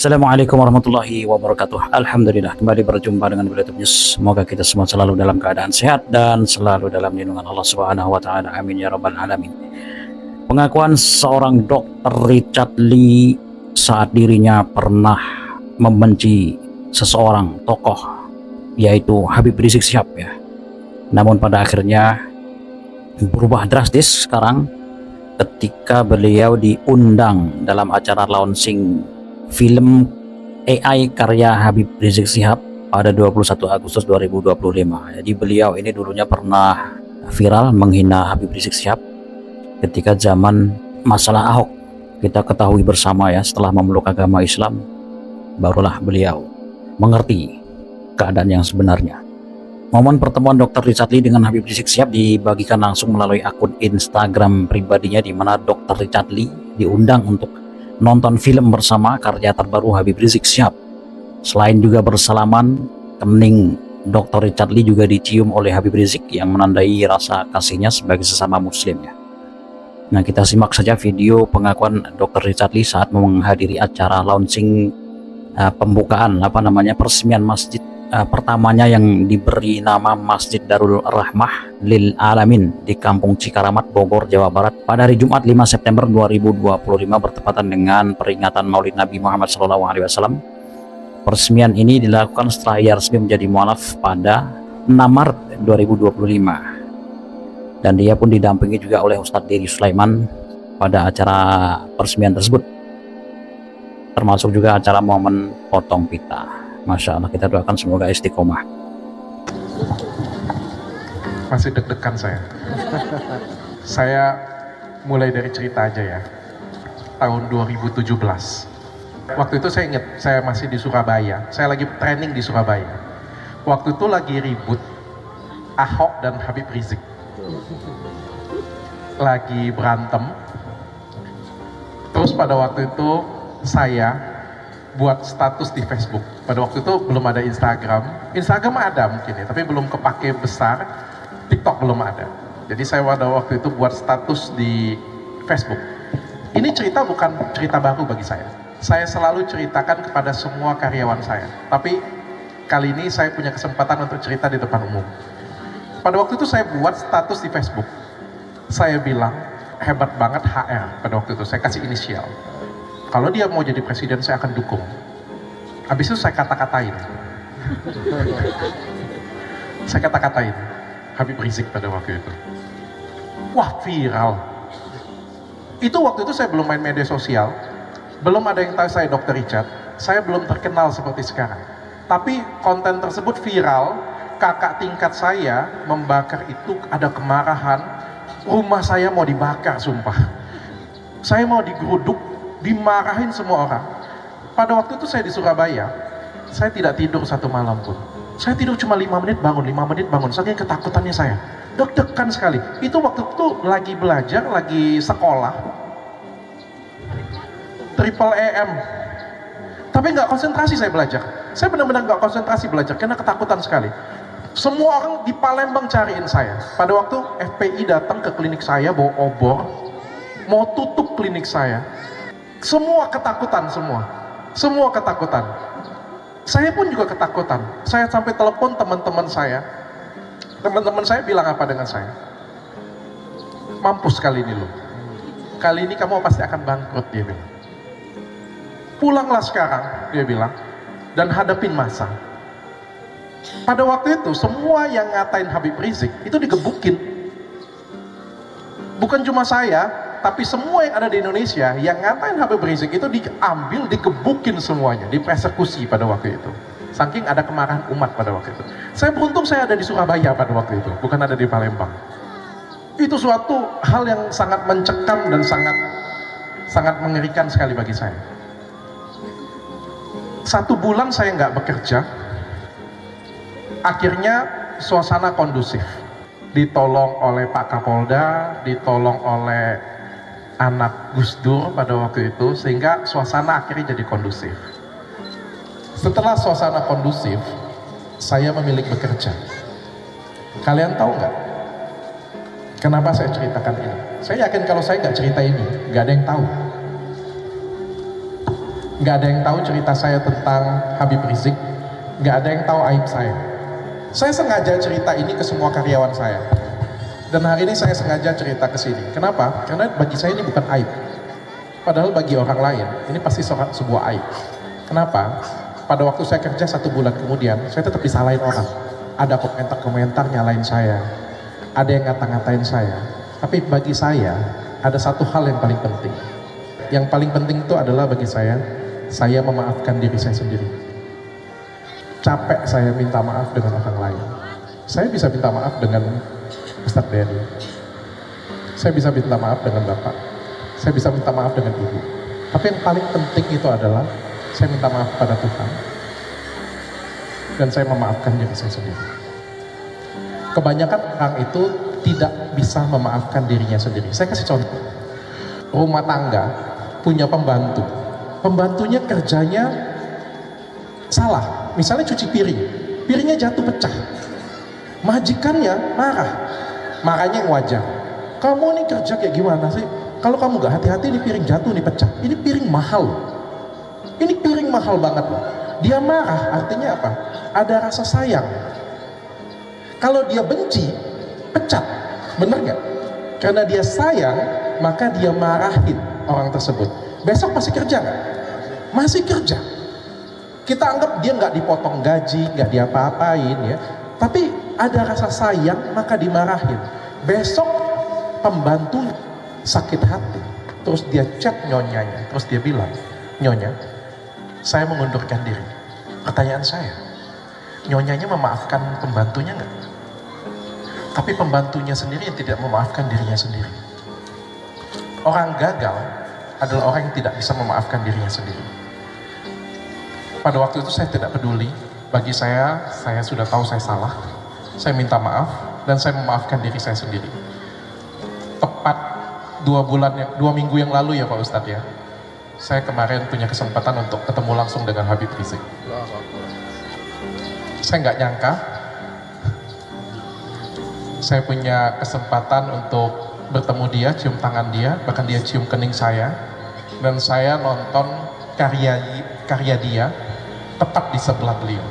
Assalamualaikum warahmatullahi wabarakatuh. Alhamdulillah kembali berjumpa dengan Beliau News. Semoga kita semua selalu dalam keadaan sehat dan selalu dalam lindungan Allah Subhanahu wa taala. Amin ya rabbal alamin. Pengakuan seorang Dr. Richard Lee saat dirinya pernah membenci seseorang tokoh yaitu Habib Rizik Syihab ya. Namun pada akhirnya berubah drastis sekarang ketika beliau diundang dalam acara launching film AI karya Habib Rizik Syihab pada 21 Agustus 2025. Jadi beliau ini dulunya pernah viral menghina Habib Rizik Syihab ketika zaman masalah Ahok. Kita ketahui bersama ya, setelah memeluk agama Islam barulah beliau mengerti keadaan yang sebenarnya. Momen pertemuan Dr. Richard Lee dengan Habib Rizik Syihab dibagikan langsung melalui akun Instagram pribadinya, di mana Dr. Richard Lee diundang untuk nonton film bersama karya terbaru Habib Rizik Syihab. Selain juga bersalaman, kening Dr. Richard Lee juga dicium oleh Habib Rizik yang menandai rasa kasihnya sebagai sesama muslim ya. Nah, kita simak saja video pengakuan Dr. Richard Lee saat menghadiri acara launching pembukaan peresmian masjid pertamanya yang diberi nama Masjid Darul Rahmah Lil Alamin di Kampung Cikaramat, Bogor, Jawa Barat pada hari Jumat 5 September 2025 bertepatan dengan peringatan Maulid Nabi Muhammad SAW. Peresmian ini dilakukan setelah ia resmi menjadi mualaf pada 6 Maret 2025 dan dia pun didampingi juga oleh Ustadz Diri Sulaiman pada acara peresmian tersebut, termasuk juga acara momen potong pita. Masya Allah, kita doakan semoga istiqomah. Masih deg-degan saya. Saya mulai dari cerita aja ya. Tahun 2017. Waktu itu saya ingat, saya masih di Surabaya. Saya lagi training di Surabaya. Waktu itu lagi ribut Ahok dan Habib Rizik. Lagi berantem. Terus pada waktu itu saya buat status di Facebook. Pada waktu itu belum ada Instagram. Instagram ada mungkin ya, tapi belum kepake besar. TikTok belum ada. Jadi saya pada waktu itu buat status di Facebook. Ini cerita bukan cerita baru bagi saya. Saya selalu ceritakan kepada semua karyawan saya. Tapi kali ini saya punya kesempatan untuk cerita di depan umum. Pada waktu itu saya buat status di Facebook. Saya bilang, hebat banget HR pada waktu itu. Saya kasih inisial. Kalau dia mau jadi presiden, saya akan dukung. Habis itu saya kata-katain. Saya kata-katain Habib Rizik pada waktu itu. Wah, viral. Itu waktu itu saya belum main media sosial. Belum ada yang tahu saya Dr. Richard. Saya belum terkenal seperti sekarang. Tapi konten tersebut viral. Kakak tingkat saya membakar itu, ada kemarahan. Rumah saya mau dibakar, sumpah. Saya mau digeruduk, dimarahin semua orang. Pada waktu itu saya di Surabaya, saya tidak tidur satu malam pun. Saya tidur cuma 5 menit bangun, 5 menit bangun, saking ketakutannya saya. Deg-degan sekali. Itu waktu itu lagi belajar, lagi sekolah, triple EM. Tapi nggak konsentrasi saya belajar. Saya benar-benar nggak konsentrasi belajar, karena ketakutan sekali. Semua orang di Palembang cariin saya. Pada waktu FPI datang ke klinik saya, bawa obor, mau tutup klinik saya. Semua ketakutan, semua ketakutan. Saya pun juga ketakutan. Saya sampai telepon teman-teman saya. Teman-teman saya bilang apa dengan saya? Mampus kali ini lo. Kali ini kamu pasti akan bangkrut, dia bilang. Pulanglah sekarang, dia bilang, dan hadapin masa. Pada waktu itu semua yang ngatain Habib Rizik itu digebukin. Bukan cuma saya, tapi semua yang ada di Indonesia yang ngatain Habib Rizik itu diambil, digebukin semuanya, dipersekusi pada waktu itu. Saking ada kemarahan umat pada waktu itu. Saya beruntung saya ada di Surabaya pada waktu itu, bukan ada di Palembang. Itu suatu hal yang sangat mencekam dan sangat mengerikan sekali bagi saya. 1 bulan saya nggak bekerja. Akhirnya suasana kondusif. Ditolong oleh Pak Kapolda, ditolong oleh anak Gus Dur pada waktu itu, sehingga suasana akhirnya jadi kondusif. Setelah suasana kondusif, saya memilih bekerja. Kalian tahu nggak kenapa saya ceritakan ini? Saya yakin kalau saya nggak cerita ini, nggak ada yang tahu. Nggak ada yang tahu cerita saya tentang Habib Rizik, nggak ada yang tahu aib saya. Saya sengaja cerita ini ke semua karyawan saya. Dan hari ini saya sengaja cerita ke sini. Kenapa? Karena bagi saya ini bukan aib. Padahal bagi orang lain, ini pasti sebuah aib. Kenapa? Pada waktu saya kerja 1 bulan kemudian, saya tetap disalahin orang. Ada komentar-komentar nyalain saya. Ada yang ngata-ngatain saya. Tapi bagi saya, ada satu hal yang paling penting. Yang paling penting itu adalah bagi saya memaafkan diri saya sendiri. Capek saya minta maaf dengan orang lain. Saya bisa minta maaf dengan Ustadz Dery. Saya bisa minta maaf dengan Bapak. Saya bisa minta maaf dengan Ibu. Tapi yang paling penting itu adalah saya minta maaf kepada Tuhan. Dan saya memaafkan diri saya sendiri. Kebanyakan orang itu tidak bisa memaafkan dirinya sendiri. Saya kasih contoh. Rumah tangga punya pembantu. Pembantunya kerjanya salah. Misalnya cuci piring. Piringnya jatuh pecah. Majikannya marah. Marahnya yang wajar. Kamu nih kerja kayak gimana sih? Kalau kamu gak hati-hati, ini piring jatuh, nih pecah. Ini piring mahal. Ini piring mahal banget loh. Dia marah, artinya apa? Ada rasa sayang. Kalau dia benci, pecat. Bener gak? Karena dia sayang, maka dia marahin orang tersebut. Besok masih kerja gak? Masih kerja. Kita anggap dia gak dipotong gaji, gak diapa-apain ya. Tapi ada rasa sayang, maka dimarahin. Besok pembantu sakit hati. Terus dia chat nyonyanya. Terus dia bilang, Nyonya, saya mengundurkan diri. Pertanyaan saya, nyonyanya memaafkan pembantunya nggak? Tapi pembantunya sendiri yang tidak memaafkan dirinya sendiri. Orang gagal adalah orang yang tidak bisa memaafkan dirinya sendiri. Pada waktu itu saya tidak peduli. Bagi saya sudah tahu saya salah. Saya minta maaf dan saya memaafkan diri saya sendiri. Tepat 2 minggu yang lalu ya Pak Ustadz ya. Saya kemarin punya kesempatan untuk ketemu langsung dengan Habib Rizik. Saya nggak nyangka saya punya kesempatan untuk bertemu dia, cium tangan dia, bahkan dia cium kening saya, dan saya nonton karya dia tepat di sebelah beliau.